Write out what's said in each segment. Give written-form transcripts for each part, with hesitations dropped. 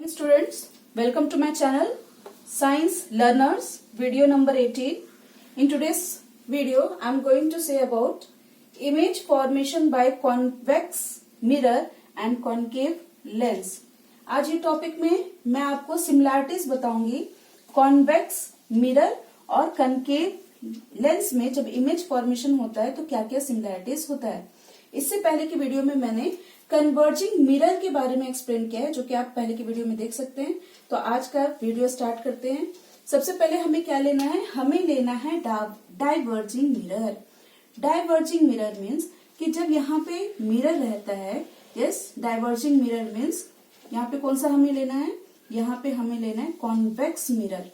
students, welcome to my channel Science Learners video number 18. In today's video I am going to say about image formation by convex mirror and concave lens. आज ये topic में मैं आपको similarities बताऊंगी convex mirror और concave lens में जब image formation होता है तो क्या क्या सिमिलैरिटीज होता है। इससे पहले की वीडियो में मैंने कन्वर्जिंग मिरर के बारे में एक्सप्लेन किया है जो कि आप पहले की वीडियो में देख सकते हैं। तो आज का वीडियो स्टार्ट करते हैं। सबसे पहले हमें क्या लेना है, हमें लेना है diverging mirror. Diverging mirror means कि जब यहाँ पे मिरर रहता है, यस डाइवर्जिंग मिरर मीन्स यहाँ पे कौन सा हमें लेना है, यहाँ पे हमें लेना है कॉन्वेक्स मिरर।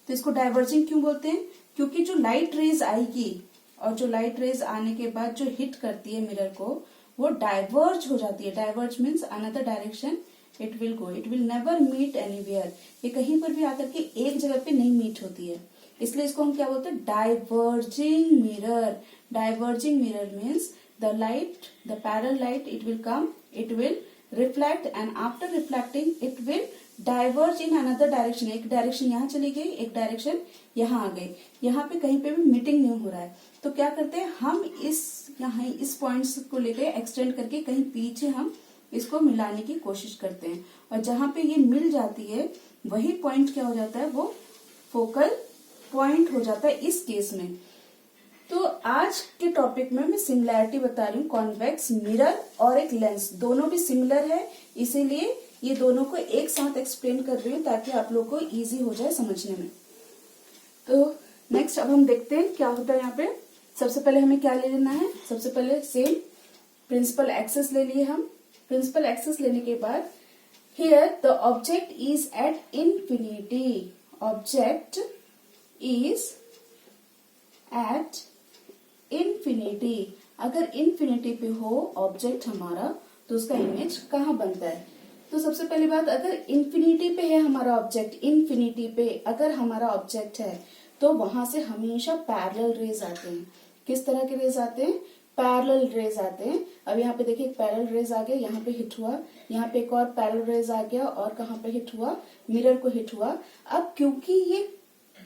तो इसको डाइवर्जिंग क्यों बोलते हैं, क्योंकि जो लाइट रेज आएगी और जो लाइट रेज आने के बाद जो हिट करती है मिरर को वो डाइवर्ज हो जाती है। Diverge means another direction it will go, it will never meet anywhere. ये कहीं पर भी आकर के एक जगह पे नहीं मीट होती है, इसलिए इसको हम क्या बोलते हैं, diverging mirror. Diverging mirror means the light, the parallel light it will come, it will reflect and after reflecting it will diverge in another direction. एक डायरेक्शन यहाँ चली गई, एक डायरेक्शन यहाँ आ गई, यहाँ पे कहीं पे भी मीटिंग नहीं हो रहा है। तो क्या करते हैं हम यहाँ इस पॉइंट्स को लेकर एक्सटेंड करके कहीं पीछे हम इसको मिलाने की कोशिश करते हैं और जहां पे ये मिल जाती है वही पॉइंट क्या हो जाता है, वो फोकल पॉइंट हो जाता है इस केस में। तो आज के टॉपिक में मैं सिमिलैरिटी बता रही हूँ कॉन्वेक्स मिरर और एक लेंस, दोनों भी सिमिलर है, इसीलिए ये दोनों को एक साथ एक्सप्लेन कर रही हूँ ताकि आप लोग को इजी हो जाए समझने में। तो नेक्स्ट अब हम देखते हैं क्या होता है यहाँ पे। सबसे पहले हमें क्या ले लेना है, सबसे पहले सेम प्रिंसिपल एक्सिस ले लिए हम। प्रिंसिपल एक्सिस लेने के बाद here the object is at infinity, object is at infinity. अगर इंफिनिटी पे हो ऑब्जेक्ट हमारा तो उसका इमेज कहाँ बनता है। तो सबसे पहली बात, अगर इंफिनिटी पे है हमारा ऑब्जेक्ट, इंफिनिटी पे अगर हमारा ऑब्जेक्ट है तो वहां से हमेशा पैरेलल रेज आते हैं। किस तरह के रेज आते हैं, पैरेलल रेज आते हैं। अब यहाँ पे देखिए एक पैरेलल रेज आ गया, यहाँ पे हिट हुआ, यहाँ पे एक और पैरेलल रेज आ गया और कहाँ पे हिट हुआ, मिरर को हिट हुआ। अब क्योंकि ये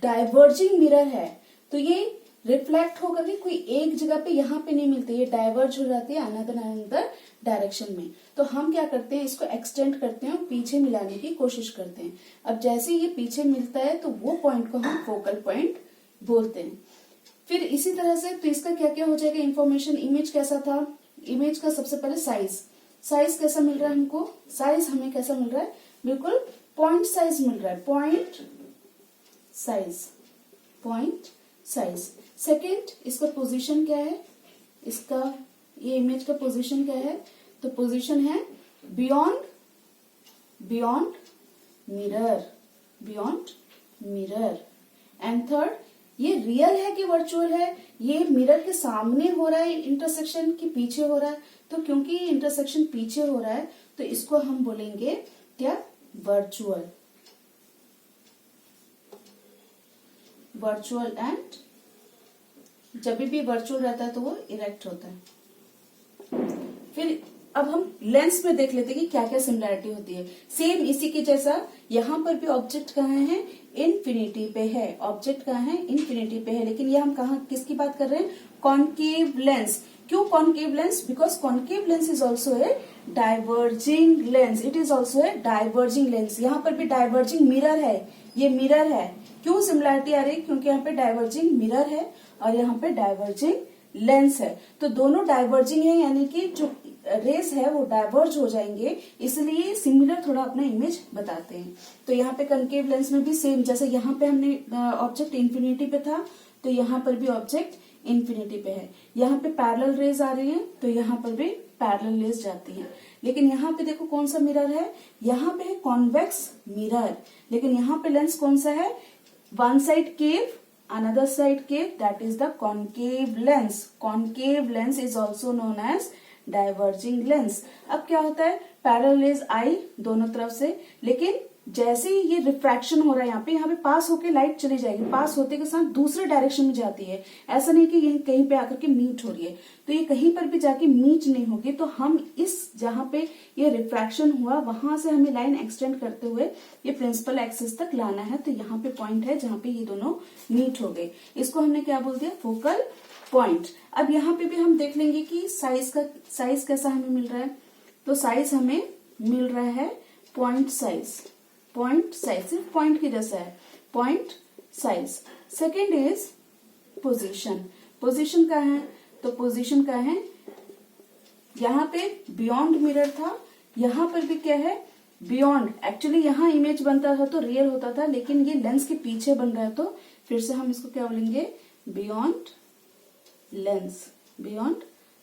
डाइवर्जिंग मिरर है तो ये रिफ्लेक्ट होकर के कोई एक जगह पे यहाँ पे नहीं मिलती, ये डाइवर्ज हो जाती है अनदर डायरेक्शन में। तो हम क्या करते हैं, इसको एक्सटेंड करते हैं और पीछे मिलाने की कोशिश करते हैं। अब जैसे ये पीछे मिलता है तो वो पॉइंट को हम फोकल पॉइंट बोलते हैं। फिर इसी तरह से तो इसका क्या क्या हो जाएगा इंफॉर्मेशन। इमेज कैसा था, इमेज का सबसे पहले साइज, साइज कैसा मिल रहा है हमको, साइज हमें कैसा मिल रहा है, बिल्कुल पॉइंट साइज मिल रहा है, point size, point size. Second, इसका पोजीशन क्या है, इसका ये इमेज का पोजीशन क्या है, तो पोजीशन है beyond mirror, beyond mirror. And third, ये रियल है कि वर्चुअल है, ये मिरर के सामने हो रहा है इंटरसेक्शन की पीछे हो रहा है। तो क्योंकि ये इंटरसेक्शन पीछे हो रहा है तो इसको हम बोलेंगे क्या, वर्चुअल, वर्चुअल। एंड जब भी वर्चुअल रहता है तो वो इरेक्ट होता है। फिर अब हम लेंस में देख लेते हैं कि क्या क्या सिमिलैरिटी होती है। सेम इसी के जैसा यहाँ पर भी ऑब्जेक्ट कहाँ है, इनफिनिटी पे है, ऑब्जेक्ट कहाँ है, इनफिनिटी पे है। लेकिन ये हम कहाँ किसकी बात कर रहे हैं, कॉन्केव लेंस। क्यों concave lens, because concave lens is also a diverging lens, it is also a diverging lens. यहाँ पर भी डाइवर्जिंग मिरर है, ये मिरर है। क्यों सिमिलैरिटी आ रही है, क्योंकि यहाँ पे डाइवर्जिंग मिरर है और यहाँ पे डाइवर्जिंग लेंस है। तो दोनों डाइवर्जिंग है, यानी कि जो रेस है वो डाइवर्ज हो जाएंगे, इसलिए सिमिलर थोड़ा अपना इमेज बताते हैं। तो यहाँ पे कनकेव लेंस में भी सेम, जैसे यहाँ पे हमने ऑब्जेक्ट इंफिनिटी पे था तो यहाँ पर भी ऑब्जेक्ट इंफिनिटी पे है। यहाँ पे पैरेलल रेज आ रही है तो यहाँ पर भी पैरेलल रेज जाती है। लेकिन यहाँ पे देखो कौन सा मिरर है, यहाँ पे है कॉन्वेक्स मिरर। लेकिन यहाँ पे लेंस कौन सा है, one side cave, another side cave, that is the concave lens. Concave lens is also known as diverging lens. अब क्या होता है, पैरेलल रेज आई दोनों तरफ से, लेकिन जैसे ही ये रिफ्रैक्शन हो रहा है यहाँ पे पास होके लाइट चली जाएगी, पास होते के साथ दूसरे डायरेक्शन में जाती है। ऐसा नहीं कि ये कहीं पे आकर के मीट हो रही है, तो ये कहीं पर भी जाके मीट नहीं होगी। तो हम इस जहाँ पे ये रिफ्रैक्शन हुआ वहां से हमें लाइन एक्सटेंड करते हुए ये प्रिंसिपल एक्सिस तक लाना है। तो यहाँ पे पॉइंट है जहाँ पे ये दोनों मीट हो गए, इसको हमने क्या बोल दिया, फोकल पॉइंट। अब यहाँ पे भी हम देख लेंगे कि साइज कैसा हमें मिल रहा है। तो साइज हमें मिल रहा है पॉइंट साइज सिर्फ पॉइंट की जैसा है, point size. Second is position का है, तो पोजीशन का है यहाँ पे बियॉन्ड मिरर था, यहाँ पर भी क्या है बियॉन्ड। एक्चुअली यहाँ इमेज बनता था तो रियल होता था, लेकिन ये लेंस के पीछे बन रहा है, तो फिर से हम इसको क्या बोलेंगे, बियॉन्ड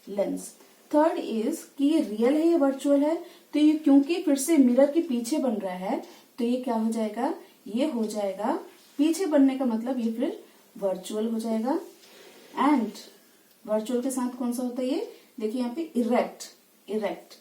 लेंस। थर्ड इज कि ये रियल है या वर्चुअल है, तो ये क्योंकि फिर से मिरर के पीछे बन रहा है तो ये क्या हो जाएगा, ये हो जाएगा पीछे बनने का मतलब ये फिर वर्चुअल हो जाएगा। एंड वर्चुअल के साथ कौन सा होता है, ये देखिए यहाँ पे इरेक्ट।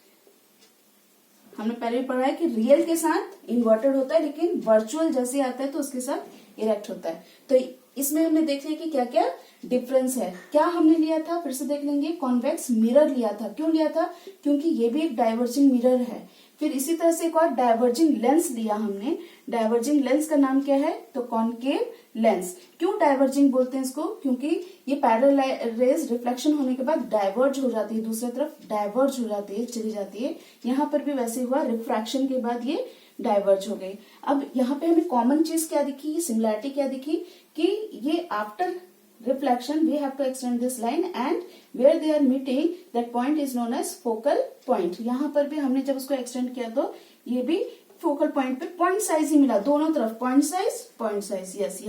हमने पहले भी पढ़ा है कि रियल के साथ इन्वर्टेड होता है, लेकिन वर्चुअल जैसे आता है तो उसके साथ इरेक्ट होता है। तो इसमें हमने देख लिया कि क्या क्या डिफरेंस है। क्या हमने लिया था, फिर से देख लेंगे, कॉन्वेक्स मिरर लिया था। क्यों लिया था, क्योंकि ये भी एक डाइवर्जिंग मिरर है। फिर इसी तरह से एक और डाइवर्जिंग लेंस लिया हमने। डाइवर्जिंग लेंस का नाम क्या है, तो कॉनकेव लेंस। क्यों डाइवर्जिंग बोलते हैं इसको, क्योंकि ये पैरेलल रेज रिफ्लेक्शन होने के बाद डाइवर्ज हो जाती है, दूसरी तरफ डाइवर्ज हो जाती है, चली जाती है। यहाँ पर भी वैसे हुआ, रिफ्रैक्शन के बाद ये डाइवर्ज हो गई। अब यहाँ पे हमें कॉमन चीज क्या दिखी, सिमिलैरिटी क्या दिखी, कि ये after reflection we have to extend this line and where they are meeting that point is known as focal point। यहाँ पर भी हमने जब उसको एक्सटेंड किया तो ये भी फोकल पॉइंट पे पॉइंट साइज ही मिला, दोनों तरफ पॉइंट साइज। यस,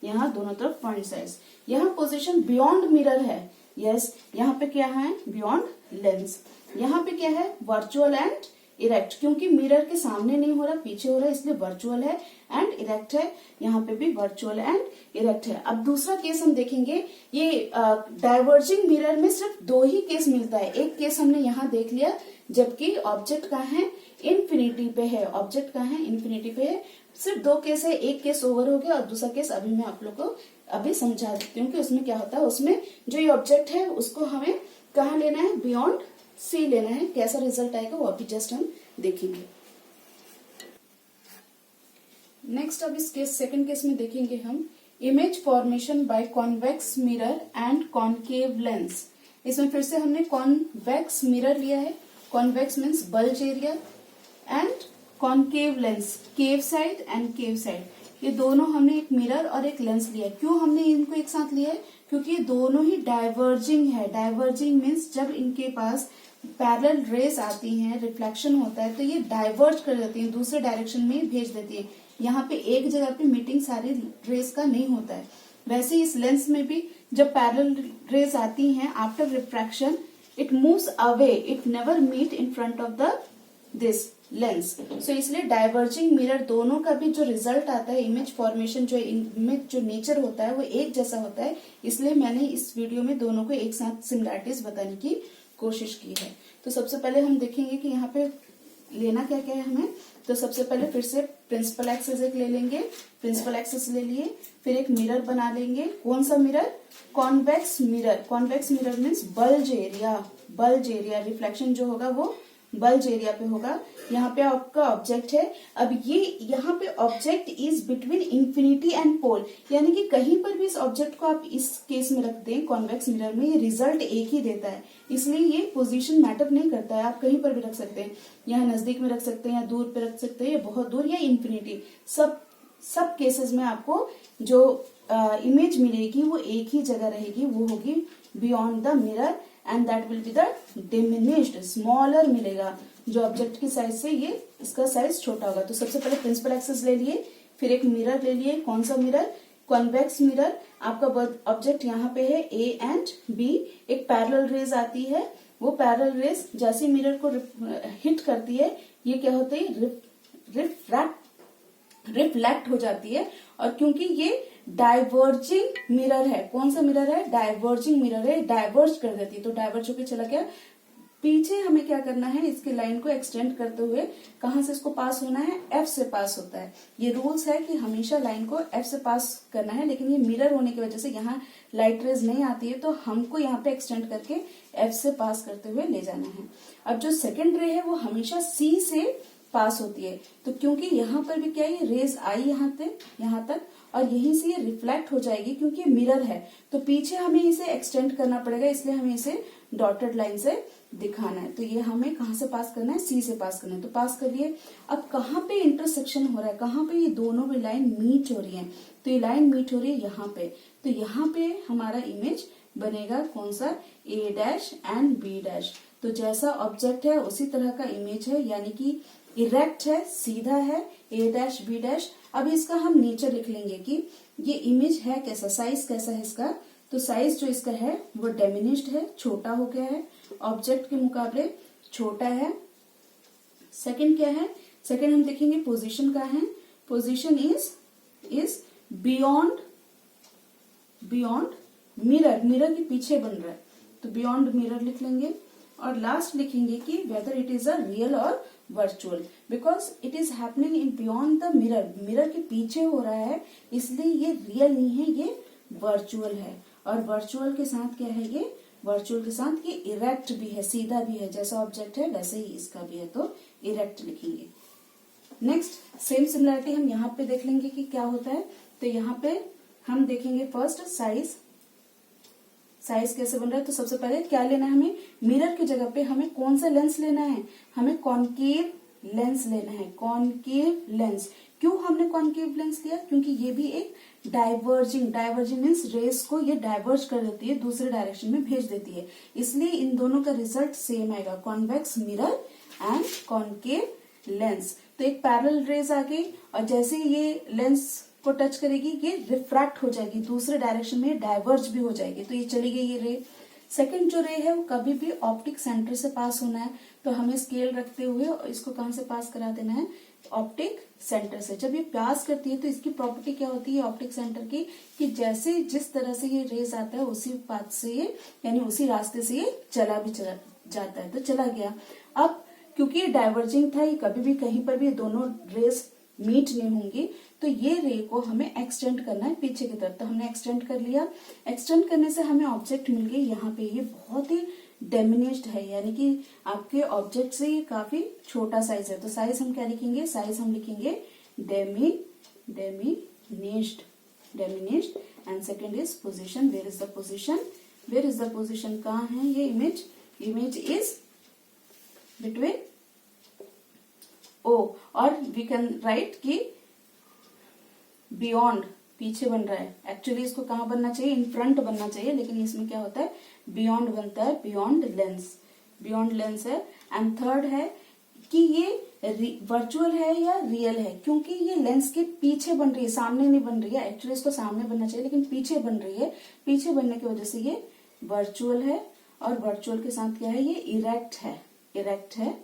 यहाँ दोनों तरफ पॉइंट साइज। यहाँ पोजीशन बियॉन्ड मिरर है, यस। यहाँ पे क्या है, बियॉन्ड लेंस। यहाँ पे क्या है, वर्चुअल एंड इरेक्ट, क्योंकि मिरर के सामने नहीं हो रहा, पीछे हो रहा है, इसलिए वर्चुअल है एंड इरेक्ट है। यहाँ पे भी वर्चुअल एंड इरेक्ट है। अब दूसरा केस हम देखेंगे, ये डाइवर्जिंग मिरर में सिर्फ दो ही केस मिलता है। एक केस हमने यहाँ देख लिया, जबकि ऑब्जेक्ट का है इन्फिनिटी पे है, सिर्फ दो केस है। एक केस ओवर हो गया और दूसरा केस अभी मैं आप लोग को अभी समझा देती हूँ कि उसमें क्या होता है। उसमें जो ये ऑब्जेक्ट है उसको हमें कहाँ लेना है, बियॉन्ड सी लेना है। कैसा रिजल्ट आएगा वो अभी जस्ट हम देखेंगे। नेक्स्ट अब इस केस, सेकंड केस में देखेंगे हम image formation by convex mirror and concave lens. इसमें फिर से हमने कॉन्वेक्स मिरर लिया है, convex means bulge area, and concave lens, cave side and cave side. ये दोनों हमने एक मिरर और एक लेंस लिया है। क्यों हमने इनको एक साथ लिया है, क्योंकि ये दोनों ही डाइवर्जिंग है। डाइवर्जिंग मीन्स जब इनके पास पैरेलल रेज आती हैं, रिफ्लेक्शन होता है, तो ये डाइवर्ज कर देती है, दूसरे डायरेक्शन में भेज देती है। यहाँ पे एक जगह पे मीटिंग सारी रेज का नहीं होता है। वैसे इस लेंस में भी जब पैरेलल रेज आती हैं after refraction, it moves away, it never meet in front of the this lens. So इसलिए डाइवर्जिंग मिरर दोनों का भी जो रिजल्ट आता है, इमेज फॉर्मेशन, जो इमेज जो नेचर होता है वो एक जैसा होता है। इसलिए मैंने इस वीडियो में दोनों को एक साथ सिमिलैरिटीज बताने की कोशिश की है। तो सबसे पहले हम देखेंगे कि यहाँ पे लेना क्या क्या है हमें। तो सबसे पहले फिर से प्रिंसिपल एक्सिस एक ले लेंगे, प्रिंसिपल एक्सिस ले लिए, फिर एक मिरर बना लेंगे। कौन सा mirror, convex mirror. Convex mirror means bulge area, reflection जो होगा वो बल्ज एरिया पे होगा। यहाँ पे आपका ऑब्जेक्ट है। अब ये यहाँ पे object is between infinity and pole, यानी कि कहीं पर भी इस ऑब्जेक्ट को आप इस केस में रख दें कॉन्वेक्स मिरर में, ये रिजल्ट एक ही देता है। इसलिए ये पोजीशन मैटर नहीं करता है, आप कहीं पर भी रख सकते हैं। यहाँ नजदीक में रख सकते हैं, या दूर पे रख सकते हैं, या बहुत दूर, या इंफिनिटी। सब केसेस में आपको जो इमेज मिलेगी वो एक ही जगह रहेगी, वो होगी beyond the mirror, and that will be the diminished, smaller मिलेगा। जो ऑब्जेक्ट की साइज से ये इसका साइज छोटा होगा। तो सबसे पहले प्रिंसिपल एक्सिस ले लिए, फिर एक मिरर ले लिए। कौन सा मिरर, कॉन्वेक्स मिरर। आपका ऑब्जेक्ट यहाँ पे है ए एंड बी, एक पैरेलल रेज आती है, वो पैरेलल रेज जैसे मिरर को हिट करती है, ये क्या होता है, रिफ्लेक्ट हो जाती है। और क्योंकि ये डाइवर्जिंग मिरर है, कौन सा मिरर है, डाइवर्जिंग मिरर है, डाइवर्ज कर देती है, तो डाइवर्ज होकर चला गया पीछे हमें क्या करना है, इसके लाइन को एक्सटेंड करते हुए कहाँ से इसको पास होना है, एफ से पास होता है। ये रूल्स है कि हमेशा लाइन को एफ से पास करना है, लेकिन ये मिरर होने की वजह से यहाँ लाइट रेज नहीं आती है, तो हमको यहाँ पे एक्सटेंड करके एफ से पास करते हुए ले जाना है। अब जो सेकेंड रे है वो हमेशा सी से पास होती है, तो क्योंकि यहाँ पर भी क्या है, रेज आई यहाँ तक और यहीं से ये रिफ्लेक्ट हो जाएगी, क्योंकि मिरर है तो पीछे हमें इसे एक्सटेंड करना पड़ेगा, इसलिए हमें इसे डॉटेड लाइन से दिखाना है। तो ये हमें कहाँ से पास करना है, सी से पास करना है, तो पास कर लिए। अब कहाँ पे इंटरसेक्शन हो रहा है, कहाँ पे ये दोनों भी लाइन मीट हो रही है, तो ये लाइन मीट हो रही है यहाँ पे, तो यहाँ पे हमारा इमेज बनेगा कौन सा, ए डैश एंड बी डैश। तो जैसा ऑब्जेक्ट है उसी तरह का इमेज है, यानी कि इरेक्ट है, सीधा है, ए डैश बी डैश। अब इसका हम नेचर लिख लेंगे कि ये इमेज है कैसा, साइज कैसा है इसका, तो साइज जो इसका है वो डिमिनिश्ड है, छोटा हो गया है, ऑब्जेक्ट के मुकाबले छोटा है। सेकंड क्या है, सेकंड हम देखेंगे पोजीशन का है, पोजीशन इज बियॉन्ड मिरर के पीछे बन रहा है, तो बियॉन्ड मिरर लिख लेंगे। और लास्ट लिखेंगे कि whether it is a real और virtual, because it is happening in beyond the mirror के पीछे हो रहा है, इसलिए ये रियल नहीं है, ये वर्चुअल है। और वर्चुअल के साथ क्या है, ये वर्चुअल के साथ ये इरेक्ट भी है, सीधा भी है, जैसा ऑब्जेक्ट है वैसे ही इसका भी है, तो इरेक्ट लिखेंगे। नेक्स्ट सेम सिमिलरिटी हम यहाँ पे देख लेंगे कि क्या होता है। तो यहाँ पे हम देखेंगे फर्स्ट साइज कैसे बन रहा है। तो सबसे पहले क्या लेना है हमें, मिरर की जगह पे हमें कौन सा लेंस लेना है, हमें कॉनकेव लेंस लेना है, कॉनकेव लेंस। क्यों हमने कॉनकेव लेंस लिया, क्योंकि ये भी एक डाइवर्जिंग मीन्स रेस को ये डाइवर्ज कर देती है, दूसरे डायरेक्शन में भेज देती है, इसलिए इन दोनों का रिजल्ट सेम आएगा, convex mirror and concave lens. तो एक पैरेलल रेज आ गई और जैसे ये लेंस को टच करेगी ये रिफ्रैक्ट हो जाएगी, दूसरे डायरेक्शन में डाइवर्ज भी हो जाएगी, तो ये चली गई ये रे। सेकंड जो रे है वो कभी भी ऑप्टिक सेंटर से पास होना है, तो हमें स्केल रखते हुए इसको कहां से पास करा देना है, ऑप्टिक सेंटर से। जब ये पास करती है तो इसकी प्रॉपर्टी क्या होती है ऑप्टिक सेंटर की, कि जैसे जिस तरह से ये रेज आता है उसी पाथ से ये, यानी उसी रास्ते से ये चला जाता है, तो चला गया। अब क्योंकि ये डाइवर्जिंग था, ये कभी भी कहीं पर भी दोनों रेस मीट नहीं होंगी, तो ये रे को हमें एक्सटेंड करना है पीछे की तरफ, तो हमने एक्सटेंड कर लिया। एक्सटेंड करने से हमें ऑब्जेक्ट मिल गई यहाँ पे, ये बहुत ही डिमिनिश्ड है, यानी कि आपके ऑब्जेक्ट से ये काफी छोटा साइज है। तो साइज हम क्या लिखेंगे, साइज हम लिखेंगे diminished and second is position. Where is the position, कहाँ है ये इमेज इज बिटवीन ओ, और वी कैन राइट कि बियॉन्ड पीछे बन रहा है, एक्चुअली इसको कहाँ बनना चाहिए, इन फ्रंट बनना चाहिए, लेकिन इसमें क्या होता है बियॉन्ड बनता है, बियॉन्ड लेंस है। एंड थर्ड है कि ये वर्चुअल है या रियल है, क्योंकि ये लेंस के पीछे बन रही है, सामने नहीं बन रही है, एक्चुअली इसको सामने बनना चाहिए लेकिन पीछे बन रही है, पीछे बनने की वजह से ये वर्चुअल है। और वर्चुअल के साथ क्या है, ये इरेक्ट है।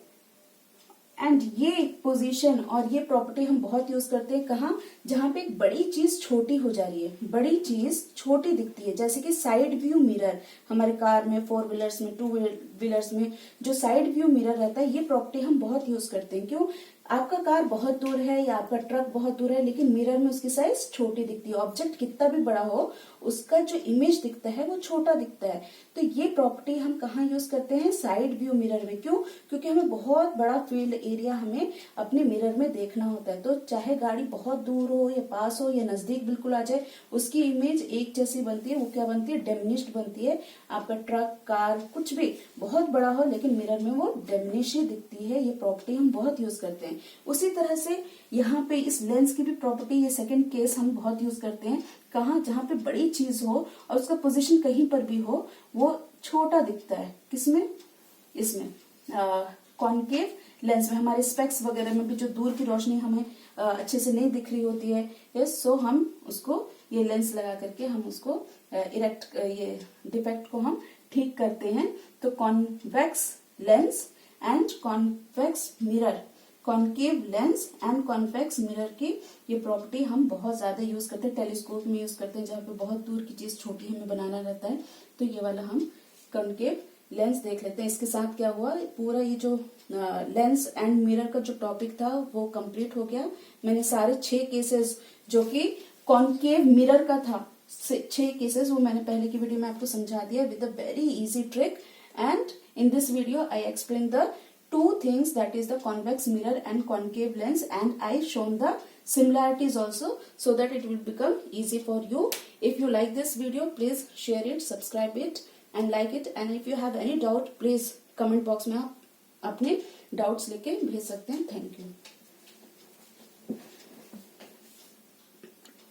एंड ये पोजीशन और ये प्रॉपर्टी हम बहुत यूज करते हैं, कहाँ, जहां पे एक बड़ी चीज छोटी हो जा रही है, बड़ी चीज छोटी दिखती है, जैसे कि साइड व्यू मिरर हमारे कार में, 4 व्हीलर्स में, 2 व्हीलर्स में जो साइड व्यू मिरर रहता है, ये प्रॉपर्टी हम बहुत यूज करते हैं। क्यों, आपका कार बहुत दूर है या आपका ट्रक बहुत दूर है, लेकिन मिरर में उसकी साइज छोटी दिखती है, ऑब्जेक्ट कितना भी बड़ा हो उसका जो इमेज दिखता है वो छोटा दिखता है। तो ये प्रॉपर्टी हम कहाँ यूज करते हैं, साइड व्यू मिरर में। क्यों, क्योंकि हमें बहुत बड़ा फील्ड एरिया हमें अपने मिरर में देखना होता है, तो चाहे गाड़ी बहुत दूर हो या पास हो या नजदीक बिल्कुल आ जाए, उसकी इमेज एक जैसी बनती है, वो क्या बनती है, डिमिनिश्ड बनती है। आपका ट्रक, कार, कुछ भी बहुत बड़ा हो लेकिन मिरर में वो डिमिनिश ही दिखती है, ये प्रॉपर्टी हम बहुत यूज करते हैं। उसी तरह से यहाँ पे इस लेंस की भी प्रॉपर्टी, ये सेकंड केस हम बहुत यूज करते हैं, कहाँ, जहाँ पे बड़ी चीज हो और उसका पोजीशन कहीं पर भी हो वो छोटा दिखता है, किसमें, इसमें कॉनकेव लेंस में। हमारे स्पेक्स वगैरह में भी जो दूर की रोशनी हमें अच्छे से नहीं दिख रही होती है, सो हम उसको ये लेंस लगा करके हम उसको ये डिफेक्ट को हम ठीक करते हैं। तो convex lens and convex mirror, concave lens and convex mirror की ये प्रॉपर्टी हम बहुत ज्यादा यूज करते हैं, टेलीस्कोप में यूज करते हैं, जहाँ पे बहुत दूर की चीज छोटी हमें बनाना रहता है, तो ये वाला हम कॉनकेव लेंस देख लेते हैं। इसके साथ क्या हुआ, पूरा ये जो लेंस एंड मिरर का जो टॉपिक था वो कंप्लीट हो गया। मैंने सारे 6 केसेस जो कि कॉन्केव मिरर का था, 6 केसेस वो मैंने पहले की वीडियो में आपको समझा दिया with a very easy trick. And in this video I explain the 2 things, that is the convex mirror and concave lens, and I shown the similarities also, so that it will become easy for you. If you like this video, please share it, subscribe it and like it, and if you have any doubt, please comment box में आप अपने doubts लेके भेज सकते हैं। Thank you.